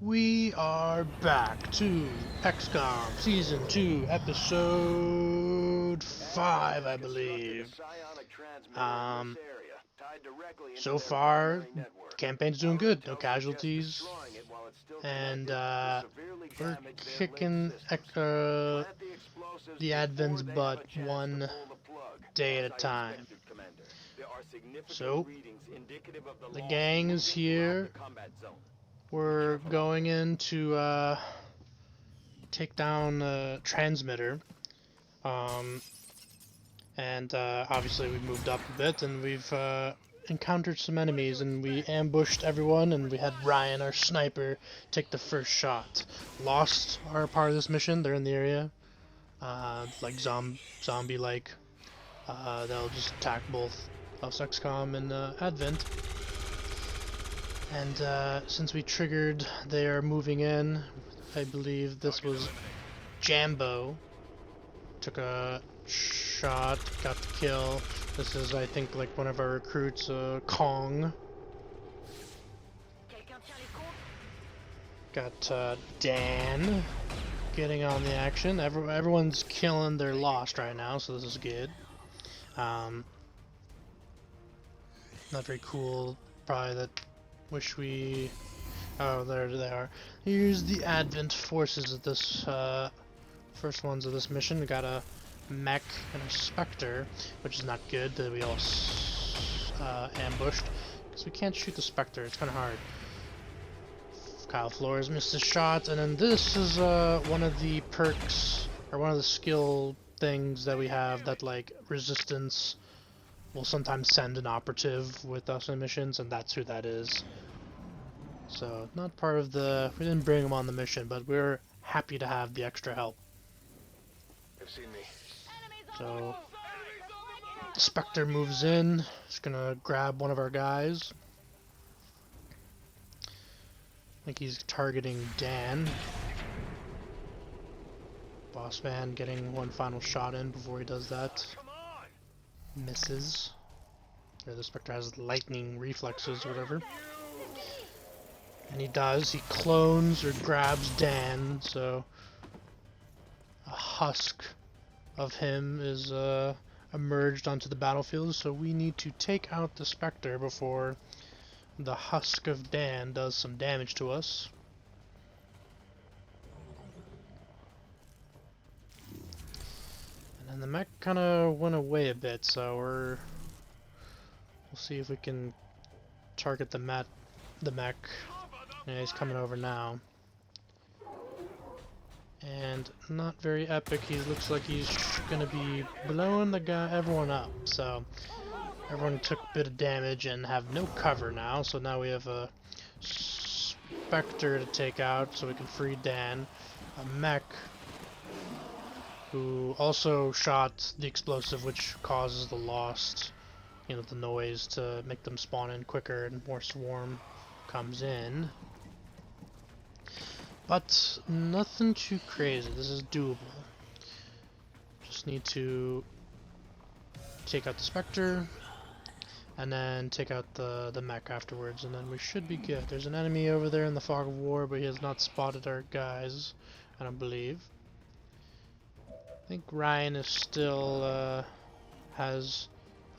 We are back to XCOM Season 2, Episode 5, I believe. Um, so far, campaign's doing good, no casualties, and we're kicking the Advent's butt one day at a time. So, the gang is here. We're going in to take down a transmitter. Um, and obviously we moved up a bit and we've encountered some enemies and we ambushed everyone and we had Ryan, our sniper, take the first shot. Lost are part of this mission, they're in the area. Like zombie-like. They'll just attack both us XCOM and Advent. And since we triggered, they are moving in. I believe this was Jambo. Took a shot, got the kill. This is, I think, like one of our recruits, Kong. Got Dan getting on the action. Everyone's killing their Lost right now, so this is good. Not very cool. Probably that. Wish we. Oh, there they are. Here's the Advent forces of this first ones of this mission. We got a mech and a Spectre, which is not good that we all ambushed, because we can't shoot the Spectre, it's kind of hard. Kyle Flores missed his shot, and then this is one of the perks, or one of the skill things that we have that, like, Resistance will sometimes send an operative with us in missions, and that's who that is. So, not part of the... we didn't bring him on the mission, but we're happy to have the extra help. They've seen me. So, the Spectre moves in. It's gonna grab one of our guys. I think he's targeting Dan. Boss man getting one final shot in before he does that. Misses. Or the Spectre has lightning reflexes or whatever. And he does. He clones or grabs Dan, so a husk of him is emerged onto the battlefield, so we need to take out the Spectre before the husk of Dan does some damage to us. And then the mech kind of went away a bit, so we'll see if we can target the mech. Yeah, he's coming over now. And not very epic. He looks like he's gonna be blowing everyone up. So everyone took a bit of damage and have no cover now. So now we have a Spectre to take out, so we can free Dan. A mech who also shot the explosive, which causes the Lost, you know, the noise to make them spawn in quicker and more swarm comes in. But nothing too crazy. This is doable. Just need to take out the Spectre and then take out the mech afterwards, and then we should be good. There's an enemy over there in the fog of war, but he has not spotted our guys, I don't believe. I think Ryan is still has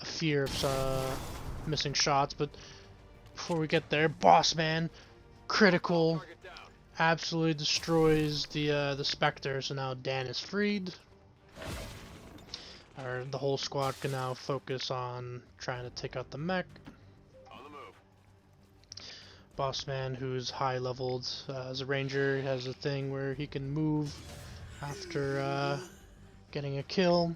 a fear of missing shots, but before we get there, boss man, critical. Absolutely destroys the Spectre, so now Dan is freed. The whole squad can now focus on trying to take out the mech. On the move. Bossman, who's high leveled as a ranger, has a thing where he can move after getting a kill.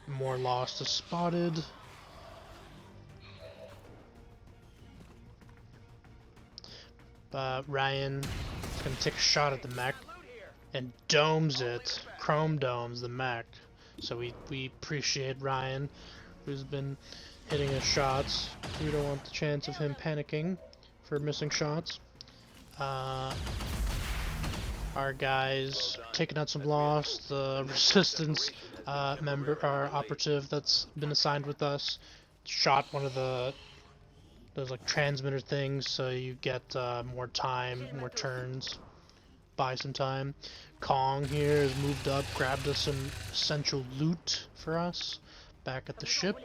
More Lost is spotted. Ryan is going to take a shot at the mech and domes it, chrome domes the mech. So we appreciate Ryan, who's been hitting his shots. We don't want the chance of him panicking for missing shots. Our guys taking out some Lost. The Resistance member, our operative that's been assigned with us, shot one of the those like transmitter things, so you get more time, more turns, buy some time. Kong here has moved up, grabbed us some essential loot for us back at the ship,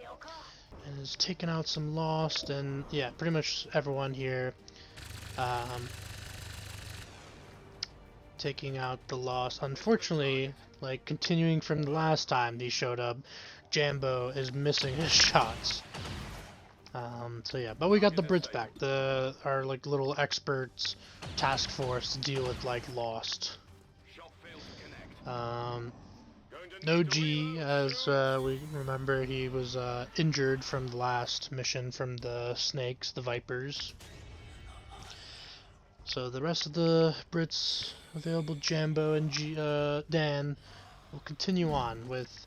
and has taken out some Lost, and yeah, pretty much everyone here taking out the Lost. Unfortunately, like continuing from the last time he showed up, Jambo is missing his shots. So yeah, but we got the Brits back, our like little experts task force to deal with like Lost. No G, as we remember, he was injured from the last mission from the snakes, the vipers. So the rest of the Brits available, Jambo and Dan, will continue on with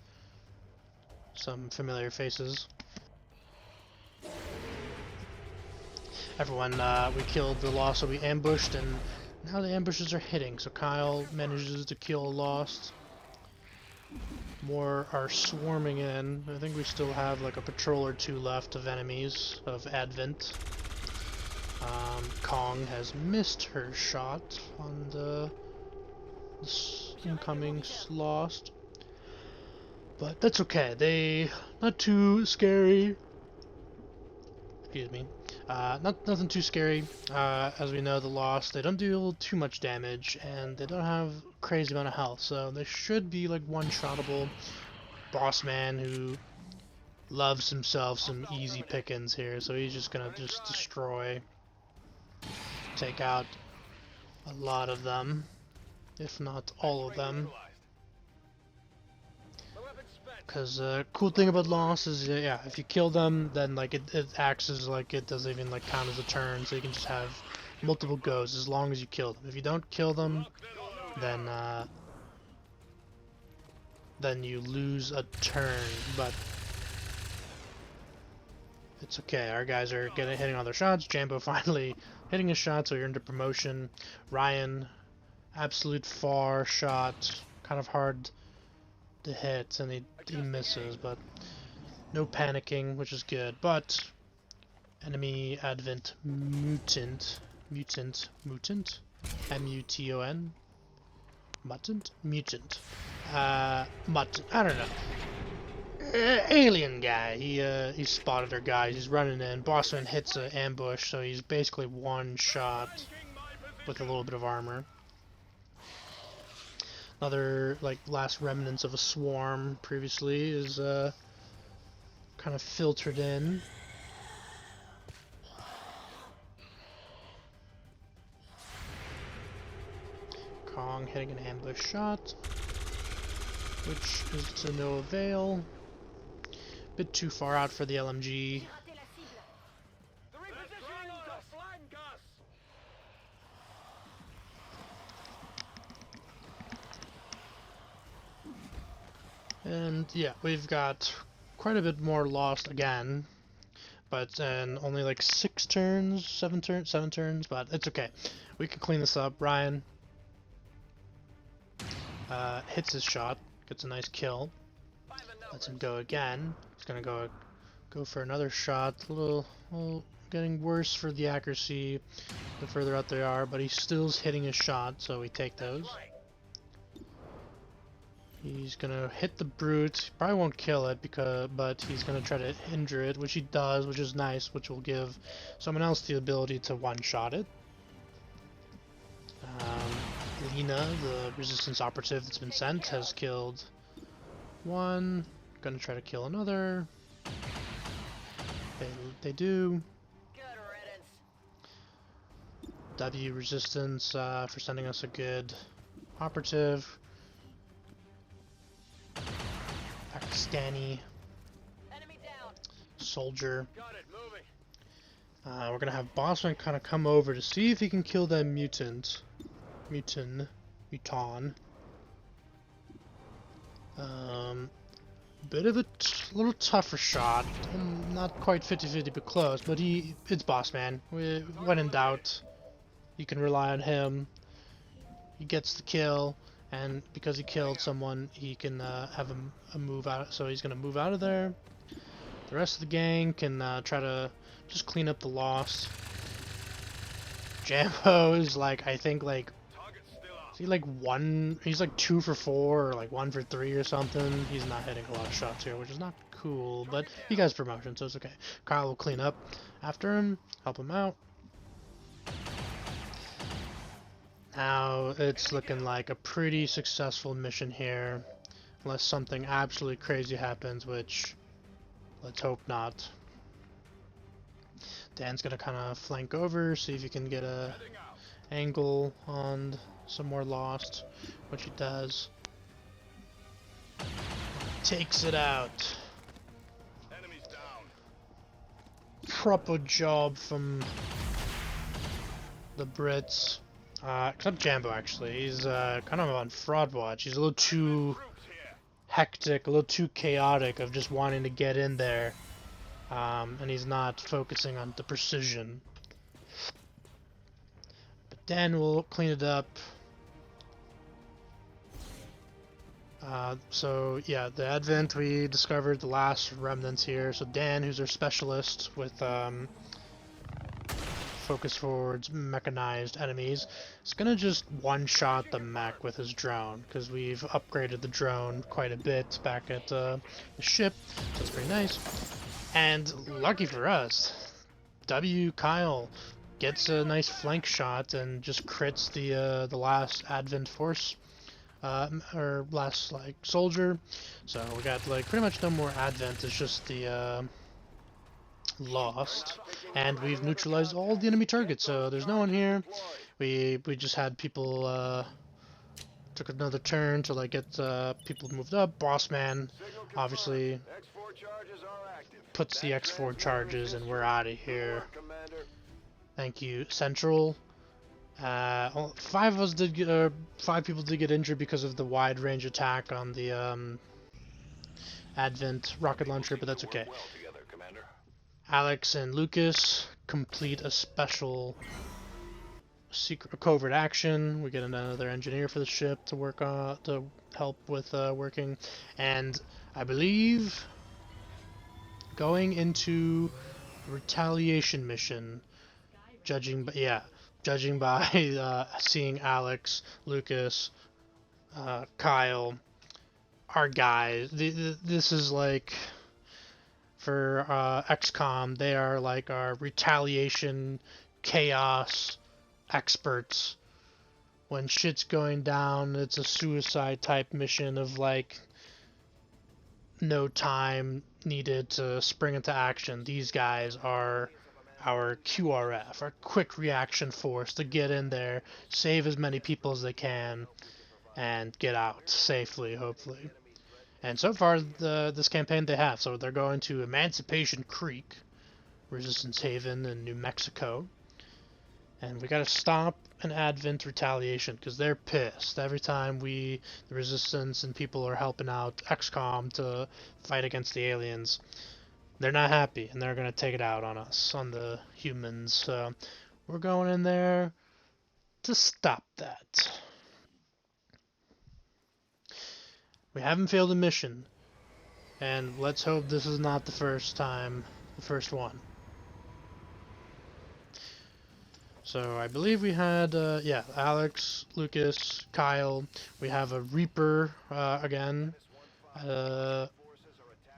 some familiar faces. Everyone, we killed the Lost, so we ambushed, and now the ambushes are hitting. So Kyle manages to kill a Lost. More are swarming in. I think we still have like a patrol or two left of enemies of Advent. Kong has missed her shot on the incoming Lost, but that's okay. They not too scary. Excuse me. Nothing too scary. As we know, the Lost, they don't deal too much damage, and they don't have a crazy amount of health, so they should be like one-shottable. Boss man who loves himself some easy pickings here, so he's just gonna just destroy, take out a lot of them, if not all of them. Because cool thing about Lost is, yeah, if you kill them, then like it acts as like it doesn't even like count as a turn, so you can just have multiple goes as long as you kill them. If you don't kill them, then you lose a turn. But it's okay. Our guys are hitting all their shots. Jambo finally hitting his shot, so you're into promotion. Ryan, absolute far shot, kind of hard to hit, and he misses, but no panicking, which is good. But enemy Advent mutant, mutant, M-U-T-O-N, mutant, I don't know. Alien guy. He spotted our guys. He's running in. Bossman hits an ambush, so he's basically one shot with a little bit of armor. Another like last remnants of a swarm previously is kind of filtered in. Kong hitting an ambush shot, which is to no avail. Bit too far out for the LMG. And yeah, we've got quite a bit more Lost again, but only like 6 turns, 7 turns, but it's okay. We can clean this up. Ryan hits his shot, gets a nice kill, lets him go again. He's gonna go for another shot. A little getting worse for the accuracy the further out they are, but he still's hitting his shot, so we take those. He's gonna hit the brute. Probably won't kill it but he's gonna try to injure it, which he does, which is nice, which will give someone else the ability to one-shot it. Lena, the resistance operative that's been sent, has killed one. Gonna try to kill another. They do. W resistance for sending us a good operative. Pakistani soldier. We're gonna have Bossman kind of come over to see if he can kill that mutant. Muton. Bit of a little tougher shot. Not quite 50-50, but close. But it's Bossman. When in doubt, you can rely on him. He gets the kill. And because he killed someone, he can have a move out. So he's going to move out of there. The rest of the gang can try to just clean up the loss. Jambo is like, I think like, is he like he's like 2 for 4 or like 1 for 3 or something. He's not hitting a lot of shots here, which is not cool, but he got his promotion, so it's okay. Kyle will clean up after him, help him out. Now it's looking like a pretty successful mission here, unless something absolutely crazy happens, which let's hope not. Dan's gonna kind of flank over, see if he can get a angle on some more Lost, which he does. Takes it out. Proper job from the Brits. Except Jambo, actually. He's kind of on fraud watch. He's a little too hectic, a little too chaotic of just wanting to get in there. And he's not focusing on the precision. But Dan will clean it up. So yeah, the Advent, we discovered the last remnants here. So Dan, who's our specialist with focus towards mechanized enemies, is gonna just one-shot the mech with his drone, because we've upgraded the drone quite a bit back at the ship, so it's pretty nice. And lucky for us, Kyle gets a nice flank shot and just crits the last Advent force. Or last like soldier, so we got like pretty much no more Advent. It's just the Lost, and we've neutralized all the enemy targets. So there's no one here. We just had people took another turn to like get people moved up. Boss man obviously puts the X4 charges, and we're out of here. Thank you, Central. 5 of us did get, 5 people did get injured because of the wide range attack on the Advent rocket launcher, but that's okay. Alex and Lucas complete a special secret covert action. We get another engineer for the ship to work on, to help with working, and I believe going into retaliation mission. Judging by seeing Alex, Lucas, Kyle, our guys. This is like for XCOM. They are like our retaliation, chaos experts. When shit's going down, it's a suicide type mission of like no time needed to spring into action. These guys are our QRF, our quick reaction force, to get in there, save as many people as they can, and get out safely, hopefully. And so far, this campaign they have. So they're going to Emancipation Creek, Resistance Haven in New Mexico. And we gotta stop an Advent retaliation, because they're pissed. Every time the Resistance and people are helping out XCOM to fight against the aliens, they're not happy, and they're going to take it out on us, on the humans. So we're going in there to stop that. We haven't failed a mission, and let's hope this is not the first time, the first one. So I believe we had, yeah, Alex, Lucas, Kyle. We have a Reaper again,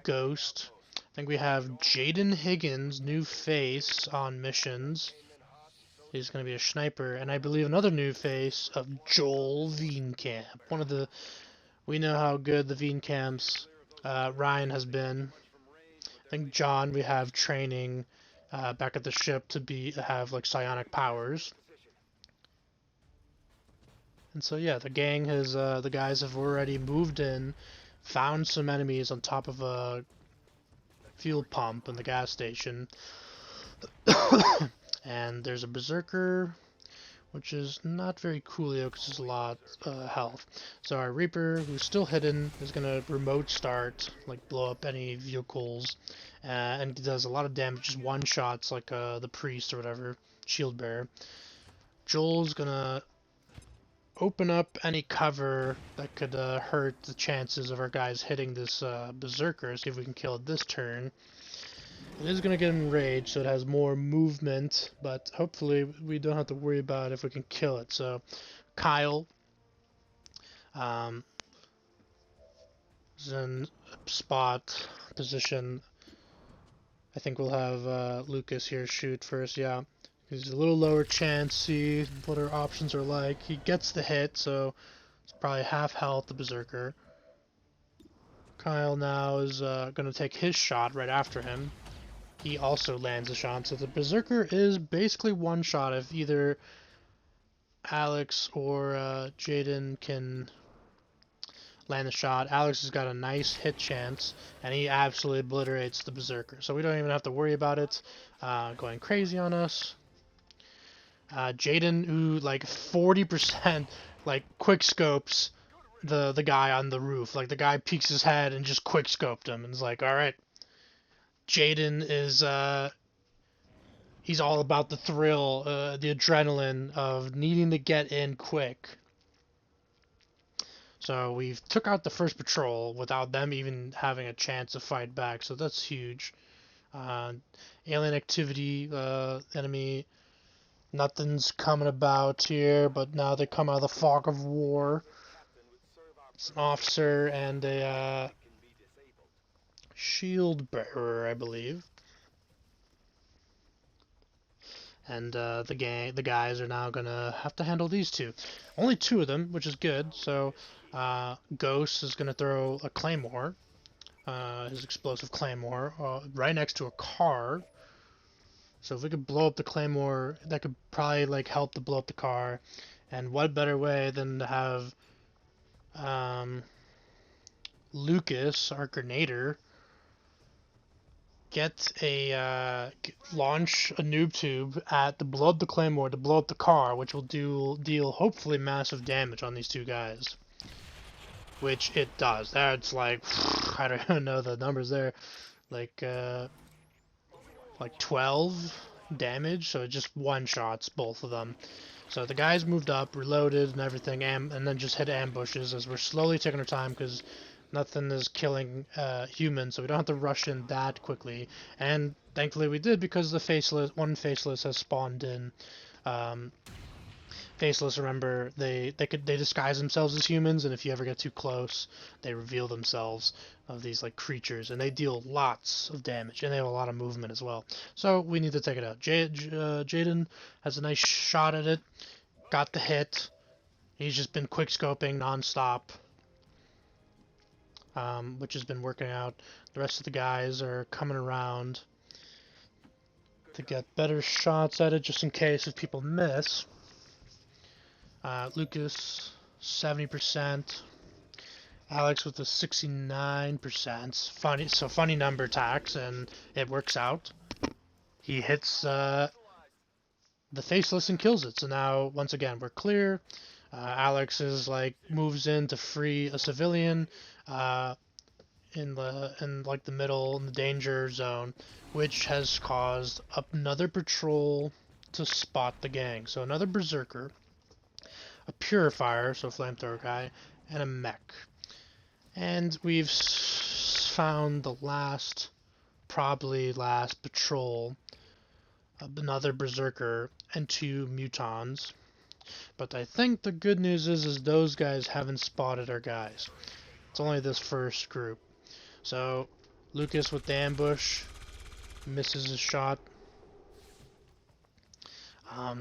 Ghost. I think we have Jaden Higgins, new face on missions. He's going to be a sniper, and I believe another new face of Joel Veenkamp. One of the, we know how good the Veenkamps Ryan has been. I think John, we have training back at the ship to have like psionic powers. And so yeah, the gang has the guys have already moved in, found some enemies on top of a fuel pump in the gas station. And there's a berserker, which is not very coolio because there's a lot health. So our Reaper, who's still hidden, is gonna remote start, like blow up any vehicles, and does a lot of damage, just one shots like the priest or whatever, shield bearer. Joel's gonna open up any cover that could hurt the chances of our guys hitting this berserker. See if we can kill it this turn. It is going to get enraged, so it has more movement, but hopefully we don't have to worry about if we can kill it. So Kyle is in spot position. I think we'll have Lucas here shoot first, yeah. He's a little lower chance, see what our options are like. He gets the hit, so it's probably half health, the Berserker. Kyle now is going to take his shot right after him. He also lands a shot, so the Berserker is basically one shot if either Alex or Jaden can land the shot. Alex has got a nice hit chance, and he absolutely obliterates the Berserker. So we don't even have to worry about it going crazy on us. Jaden, who like 40% like quick scopes the guy on the roof. Like the guy peeks his head and just quick scoped him, and is like, all right. Jaden is he's all about the thrill, the adrenaline of needing to get in quick. So we've took out the first patrol without them even having a chance to fight back, so that's huge. Alien activity, enemy, nothing's coming about here, but now they come out of the fog of war. It's an officer and a shield bearer, I believe. And the guys are now gonna have to handle these two. Only two of them, which is good. So Ghost is gonna throw a claymore, his explosive claymore, right next to a car. So if we could blow up the claymore, that could probably like help to blow up the car. And what better way than to have Lucas, our grenader, launch a noob tube at the blow up the claymore to blow up the car, which will deal hopefully massive damage on these two guys. Which it does. That's like I don't even know the numbers there, like 12 damage. So it just one shots both of them. So the guys moved up, reloaded and everything, and then just hit ambushes as we're slowly taking our time because nothing is killing humans, so we don't have to rush in that quickly. And thankfully we did because the one faceless has spawned in. Faceless, remember, they disguise themselves as humans, and if you ever get too close, they reveal themselves of these like creatures, and they deal lots of damage, and they have a lot of movement as well. So we need to take it out. Jaden has a nice shot at it, got the hit. He's just been quick scoping nonstop, which has been working out. The rest of the guys are coming around to get better shots at it, just in case if people miss. Lucas, 70%. Alex with a 69%. Funny number tax, and it works out. He hits the faceless and kills it. So now, once again, we're clear. Alex is like moves in to free a civilian in the middle in the danger zone, which has caused another patrol to spot the gang. So another berserker, a purifier, so flamethrower guy, and a mech. And we've found the probably last patrol, another berserker, and two mutons. But I think the good news is those guys haven't spotted our guys. It's only this first group. So Lucas with the ambush misses his shot.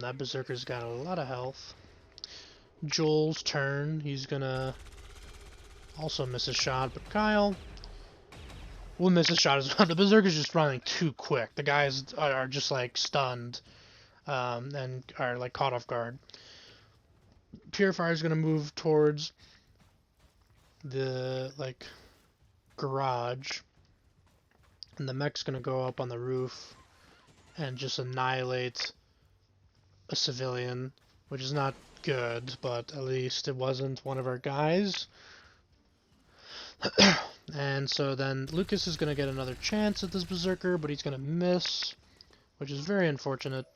That berserker's got a lot of health. Joel's turn. He's gonna also miss his shot, but Kyle will miss his shot as well. The berserker's just running too quick. The guys are just like stunned and are like caught off guard. Purifier's gonna move towards the like garage, and the mech's gonna go up on the roof and just annihilate a civilian, which is not good, but at least it wasn't one of our guys. And so then Lucas is gonna get another chance at this berserker, but he's gonna miss, which is very unfortunate.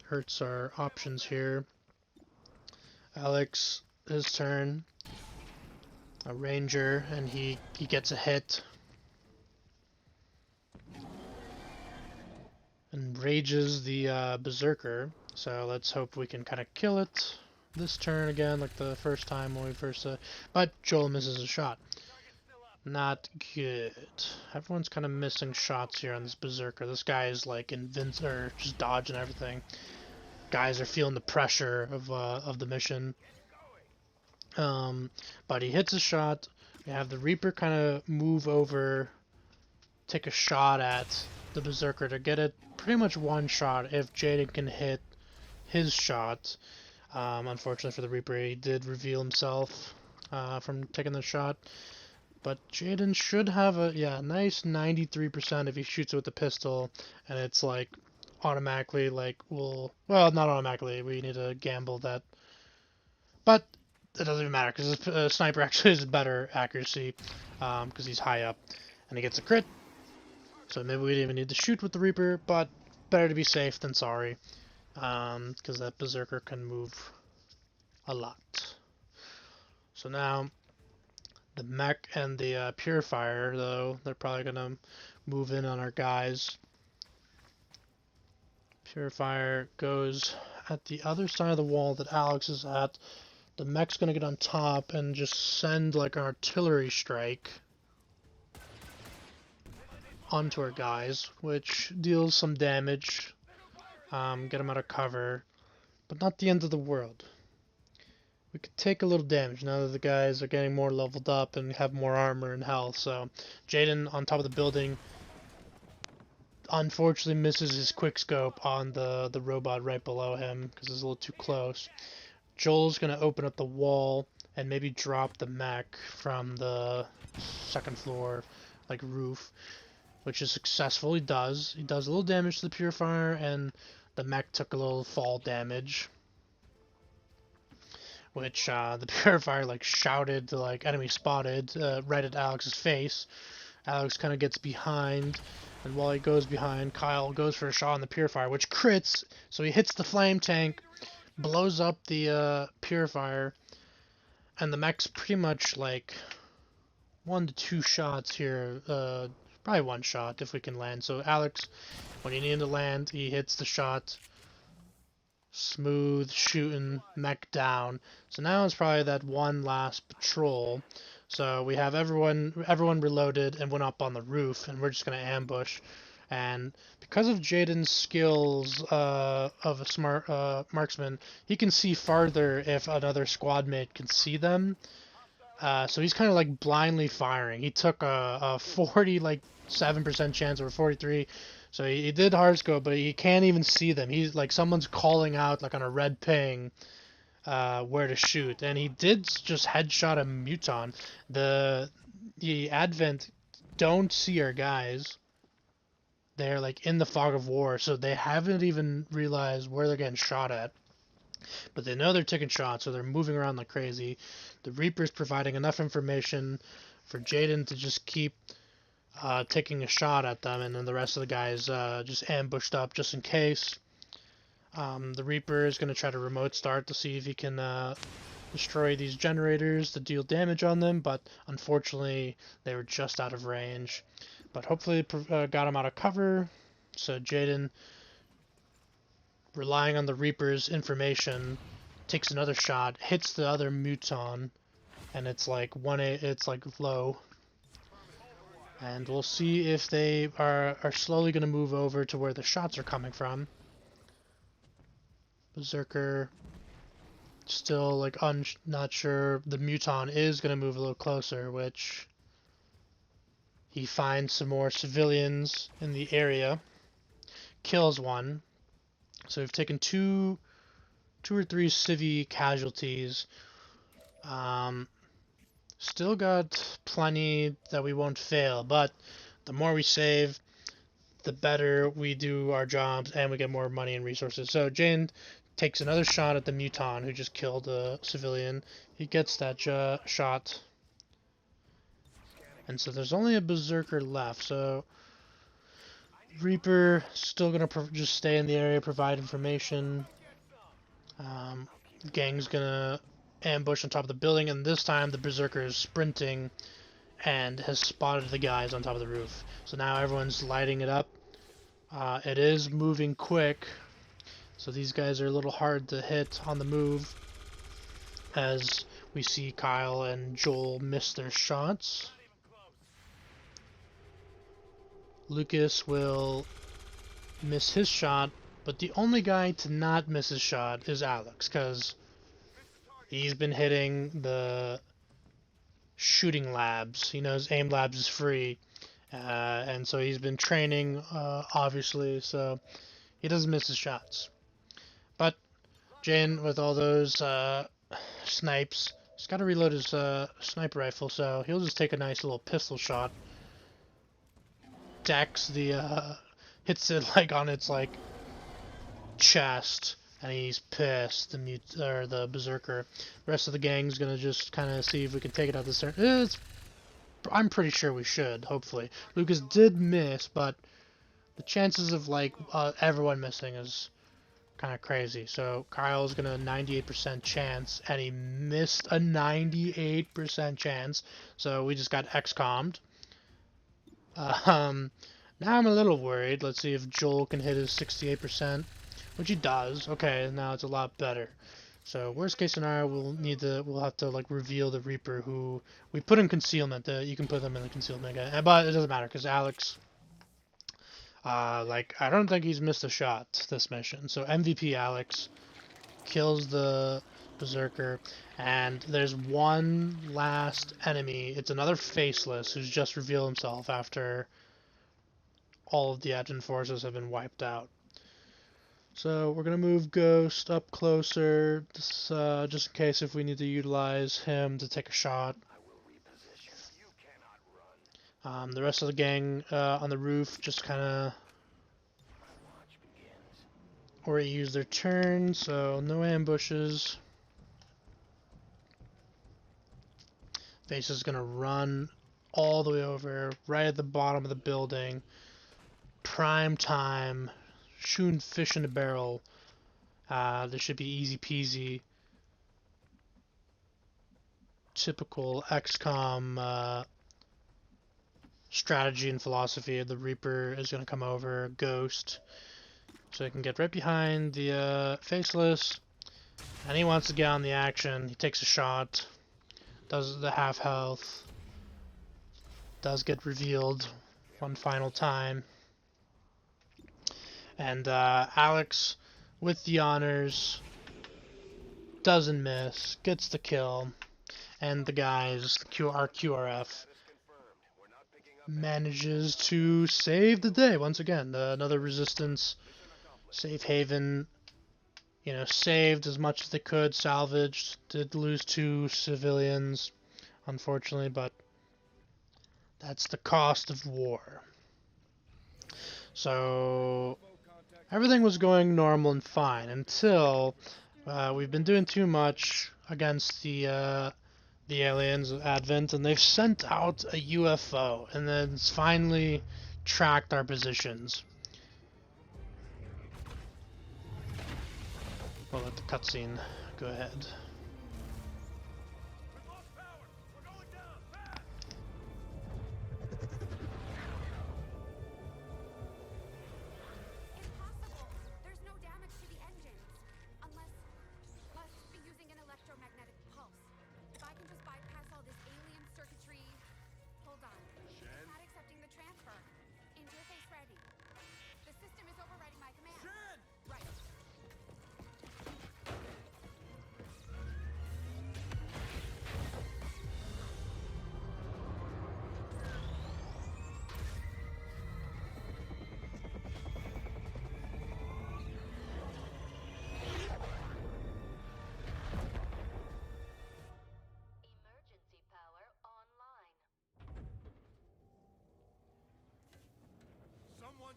Hurts our options here. Alex, his turn. A ranger, and he gets a hit. rages the Berserker. So let's hope we can kind of kill it this turn again, like the first time when we first. But Joel misses a shot. Not good. Everyone's kind of missing shots here on this Berserker. This guy is like or just dodging everything. Guys are feeling the pressure of the mission. But he hits a shot. We have the Reaper kind of move over, take a shot at the Berserker to get it pretty much one shot if Jaden can hit his shot. Unfortunately for the Reaper, he did reveal himself from taking the shot. But Jaden should have a nice 93% if he shoots it with the pistol, and it's like automatically well, not automatically. We need to gamble that, but it doesn't even matter because the sniper actually has better accuracy because he's high up and he gets a crit. So maybe we didn't even need to shoot with the Reaper, but better to be safe than sorry because that Berserker can move a lot. So now the mech and the Purifier, though, they're probably going to move in on our guys. Purifier goes at the other side of the wall that Alex is at. The mech's going to get on top and just send like an artillery strike onto our guys, which deals some damage, get them out of cover, but not the end of the world. We could take a little damage now that the guys are getting more leveled up and have more armor and health. So Jaden on top of the building unfortunately misses his quickscope on the robot right below him because it's a little too close. Joel's going to open up the wall and maybe drop the mech from the second floor like roof, which is successful. He does a little damage to the Purifier, and the mech took a little fall damage, which the Purifier like shouted to like enemy spotted right at Alex's face. Alex kind of gets behind, and while he goes behind, Kyle goes for a shot on the Purifier, which crits, so he hits the flame tank, blows up the Purifier, and the mech's pretty much like 1 to 2 shots here, probably 1 shot if we can land. So Alex, when he needed to land, he hits the shot. Smooth shooting, mech down. So now it's probably that one last patrol. So we have everyone reloaded and went up on the roof, and we're just gonna ambush. And because of Jaden's skills of a smart marksman, he can see farther if another squad mate can see them. So he's kind of like blindly firing. He took a 47% chance or 43. So he did hardscope, but he can't even see them. He's like someone's calling out like on a red ping where to shoot, and he did just headshot a Muton. The Advent don't see our guys. They're like in the fog of war, so they haven't even realized where they're getting shot at. But they know they're taking shots, so they're moving around like crazy. The Reaper's providing enough information for Jaden to just keep taking a shot at them, and then the rest of the guys just ambushed up just in case. The Reaper is going to try to remote start to see if he can destroy these generators to deal damage on them, but unfortunately they were just out of range. But hopefully it got him out of cover, so Jaden, relying on the Reaper's information, takes another shot, hits the other Muton, and it's like it's like low. And we'll see if they are slowly going to move over to where the shots are coming from. Berserker still like not sure. The Muton is going to move a little closer, which he finds some more civilians in the area, kills one. So we've taken two or three civvy casualties. Still got plenty that we won't fail, but the more we save, the better we do our jobs and we get more money and resources. So Jane takes another shot at the Muton who just killed a civilian. He gets that shot. And so there's only a Berserker left, so Reaper still gonna just stay in the area, provide information. Gang's gonna ambush on top of the building, and this time the Berserker is sprinting and has spotted the guys on top of the roof. So now everyone's lighting it up. It is moving quick, so these guys are a little hard to hit on the move, as we see Kyle and Joel miss their shots. Lucas will miss his shot, but the only guy to not miss his shot is Alex, because he's been hitting the shooting labs. He knows aim labs is free, and so he's been training, obviously, so he doesn't miss his shots. But Jane, with all those snipes, he's got to reload his sniper rifle, so he'll just take a nice little pistol shot. Decks the hits it like on its like chest, and he's pissed. The berserker. The rest of the gang's gonna just kind of see if we can take it out this turn. I'm pretty sure we should. Hopefully, Lucas did miss, but the chances of like everyone missing is kind of crazy. So Kyle's gonna 98% chance, and he missed a 98% chance. So we just got XCOM'd. Now I'm a little worried. Let's see if Joel can hit his 68%, which he does. Okay, now it's a lot better. So worst case scenario, we'll have to like reveal the Reaper who we put in concealment. You can put them in the concealment, but it doesn't matter because Alex, like I don't think he's missed a shot this mission. So MVP Alex kills the Berserker, and there's one last enemy. It's another Faceless who's just revealed himself after all of the Advent forces have been wiped out. So we're gonna move Ghost up closer, just in case if we need to utilize him to take a shot. The rest of the gang on the roof just kind of already used their turn, so no ambushes. Face is gonna run all the way over, right at the bottom of the building. Prime time, shooting fish in a barrel. This should be easy peasy. Typical XCOM strategy and philosophy. The Reaper is going to come over, Ghost, so he can get right behind the Faceless, and he wants to get on the action. He takes a shot, does the half health, does get revealed one final time, and Alex, with the honors, doesn't miss, gets the kill, and the guys, our QRF, manages to save the day once again. Another resistance safe haven, you know, saved as much as they could, salvaged. Did lose 2 civilians, unfortunately, but that's the cost of war. So everything was going normal and fine until we've been doing too much against the aliens of Advent, and they've sent out a UFO, and then it's finally tracked our positions. We'll let the cutscene go ahead.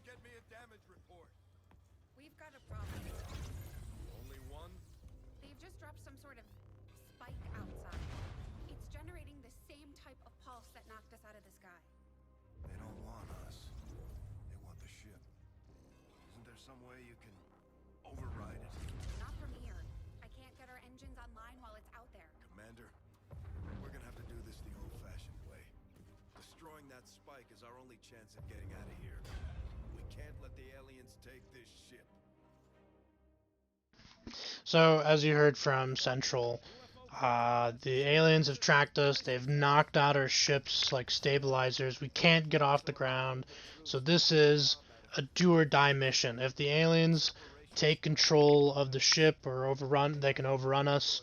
Get me a damage report. We've got a problem. Only one? They've just dropped some sort of spike outside. It's generating the same type of pulse that knocked us out of the sky. They don't want us. They want the ship. Isn't there some way you can override it? Not from here. I can't get our engines online while it's out there. Commander, we're gonna have to do this the old-fashioned way. Destroying that spike is our only chance at getting out of here. We can't let the aliens take this ship. So, as you heard from Central, the aliens have tracked us. They've knocked out our ships like stabilizers. We can't get off the ground. So this is a do or die mission. If the aliens take control of the ship or overrun, they can overrun us,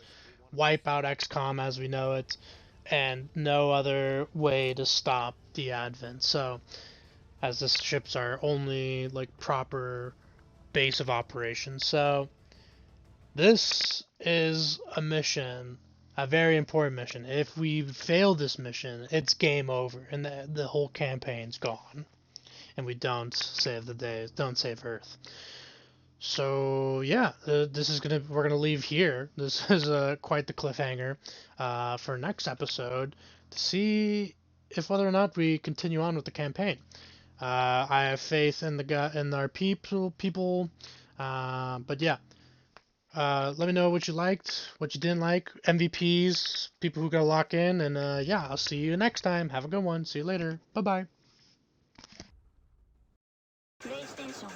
wipe out XCOM as we know it, and no other way to stop the Advent. So, as the ships are only like proper base of operations. So this is a mission, a very important mission. If we fail this mission, it's game over, and the whole campaign's gone. And we don't save the day, don't save Earth. So yeah, we're gonna leave here. This is quite the cliffhanger for next episode to see if whether or not we continue on with the campaign. I have faith in in our people. But yeah, let me know what you liked, what you didn't like, MVPs, people who gotta lock in, and yeah, I'll see you next time. Have a good one. See you later. Bye bye. PlayStation